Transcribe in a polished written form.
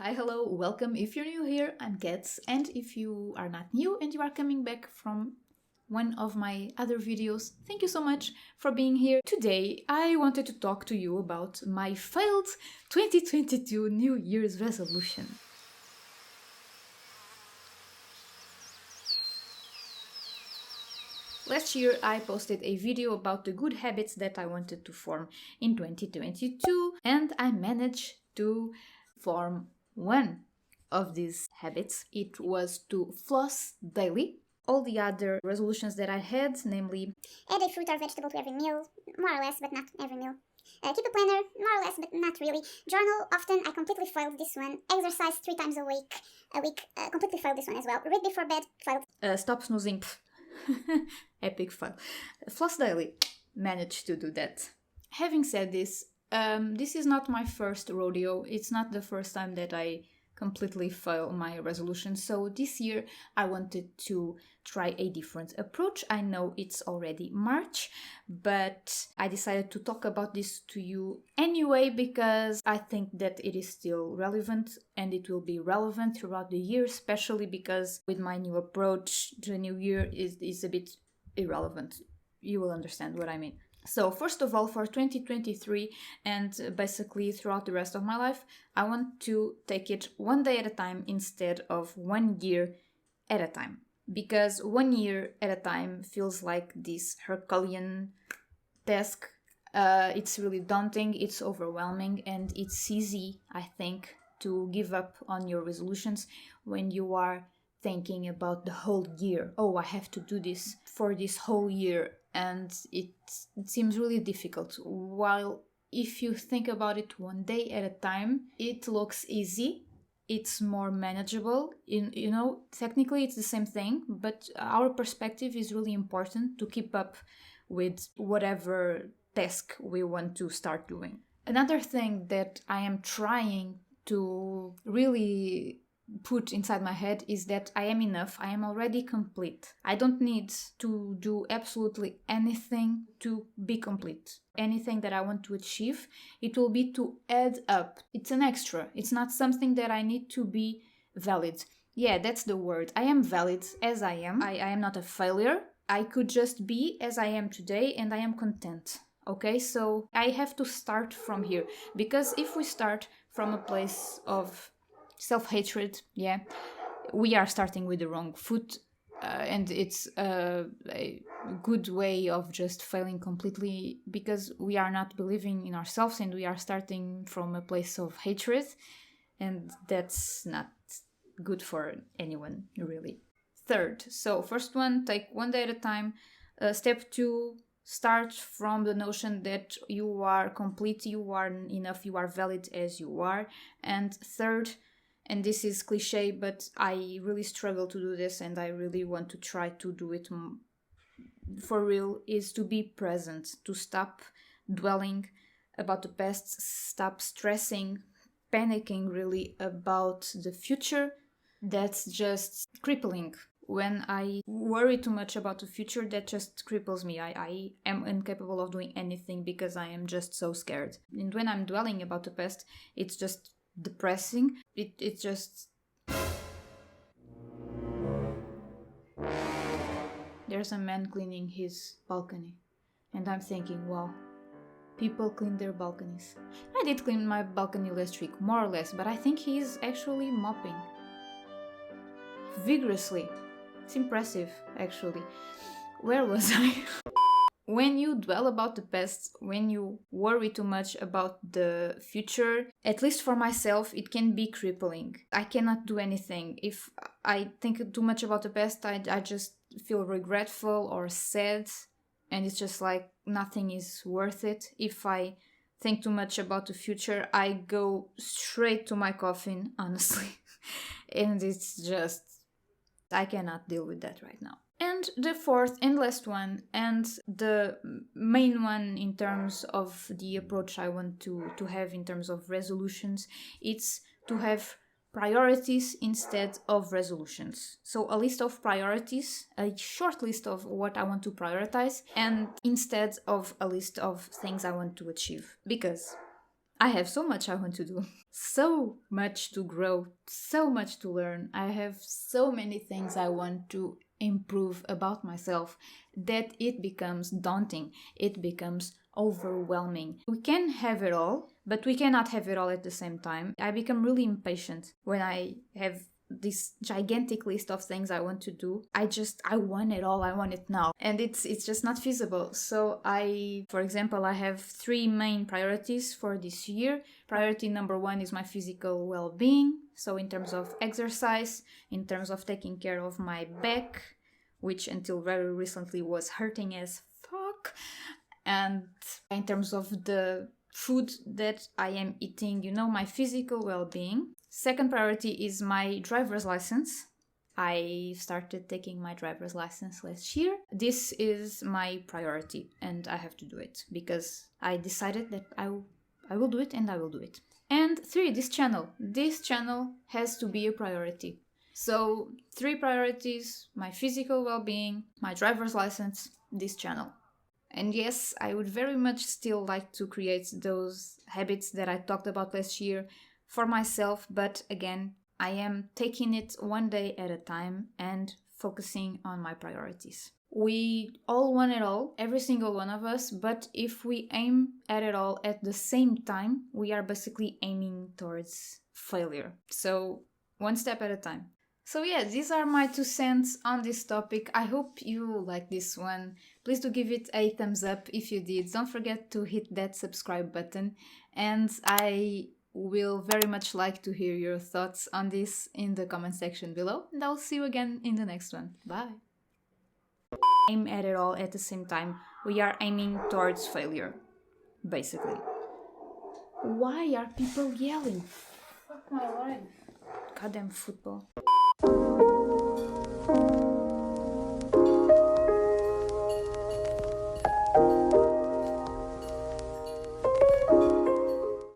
Hi, hello, welcome. If you're new here, I'm Catz, and if you are not new and you are coming back from one of my other videos, thank you so much for being here. Today, I wanted to talk to you about my failed 2022 New Year's resolution. Last year, I posted a video about the good habits that I wanted to form in 2022, and I managed to form one of these habits. It was to floss daily. All the other resolutions that I had, namely add a fruit or vegetable to every meal, more or less, but not every meal. Keep a planner, more or less, but not really. Journal, often. I completely failed this one. Exercise 3 times a week, completely failed this one as well. Read before bed, failed. Stop snoozing. Epic fail. Floss daily. Managed to do that. Having said this, this is not my first rodeo. It's not the first time that I completely fail my resolution. So this year I wanted to try a different approach. I know it's already March, but I decided to talk about this to you anyway because I think that it is still relevant and it will be relevant throughout the year, especially because with my new approach, the new year is a bit irrelevant. You will understand what I mean. So first of all, for 2023 and basically throughout the rest of my life, I want to take it one day at a time instead of 1 year at a time. Because 1 year at a time feels like this Herculean task. It's really daunting, it's overwhelming, and it's easy, I think, to give up on your resolutions when you are thinking about the whole year. Oh, I have to do this for this whole year. And it seems really difficult. While if you think about it one day at a time, it looks easy. It's more manageable. Technically it's the same thing, but our perspective is really important to keep up with whatever task we want to start doing. Another thing that I am trying to really put inside my head is that I am enough. I am already complete. I don't need to do absolutely anything to be complete. Anything that I want to achieve, it will be to add up. It's an extra. It's not something that I need to be valid. Yeah, that's the word. I am valid as I am. I am not a failure. I could just be as I am today and I am content. Okay, so I have to start from here, because if we start from a place of self-hatred, we are starting with the wrong foot, and it's a good way of just failing completely, because we are not believing in ourselves and we are starting from a place of hatred, and that's not good for anyone, really. Third, so first one, take one day at a time. Step 2, start from the notion that you are complete, you are enough, you are valid as you are. And third, and this is cliche, but I really struggle to do this and I really want to try to do it for real, is to be present, to stop dwelling about the past, stop stressing, panicking really about the future. That's just crippling. When I worry too much about the future, that just cripples me. I am incapable of doing anything because I am just so scared. And when I'm dwelling about the past, it's just depressing. It's just... There's a man cleaning his balcony. And I'm thinking, wow, people clean their balconies. I did clean my balcony last week, more or less, but I think he's actually mopping vigorously. It's impressive, actually. Where was I? When you dwell about the past, when you worry too much about the future, at least for myself, it can be crippling. I cannot do anything. If I think too much about the past, I just feel regretful or sad, and it's just like nothing is worth it. If I think too much about the future, I go straight to my coffin, honestly. And it's just... I cannot deal with that right now. And the fourth and last one, and the main one in terms of the approach I want to have in terms of resolutions, it's to have priorities instead of resolutions. So a list of priorities, a short list of what I want to prioritize, and instead of a list of things I want to achieve. Because I have so much I want to do, so much to grow, so much to learn. I have so many things I want to improve about myself that it becomes daunting. It becomes overwhelming. We can have it all, but we cannot have it all at the same time. I become really impatient when I have this gigantic list of things I want to do. I want it all. I want it now. And it's just not feasible. So for example, I have 3 main priorities for this year. Priority number 1 is my physical well-being. So in terms of exercise, in terms of taking care of my back, which until very recently was hurting as fuck. And in terms of the food that I am eating, my physical well-being. Second priority is my driver's license. I started taking my driver's license last year. This is my priority and I have to do it because I decided that I will do it and I will do it. And 3, this channel. This channel has to be a priority. So 3 priorities: my physical well-being, my driver's license, this channel. And yes, I would very much still like to create those habits that I talked about last year for myself, but again, I am taking it one day at a time and focusing on my priorities. We all want it all, every single one of us, but if we aim at it all at the same time, we are basically aiming towards failure. So, one step at a time. So yeah, these are my 2 cents on this topic. I hope you like this one. Please do give it a thumbs up if you did. Don't forget to hit that subscribe button. And I will very much like to hear your thoughts on this in the comment section below. And I'll see you again in the next one. Bye. Aim at it all at the same time. We are aiming towards failure, basically. Why are people yelling? Fuck my life. Goddamn football.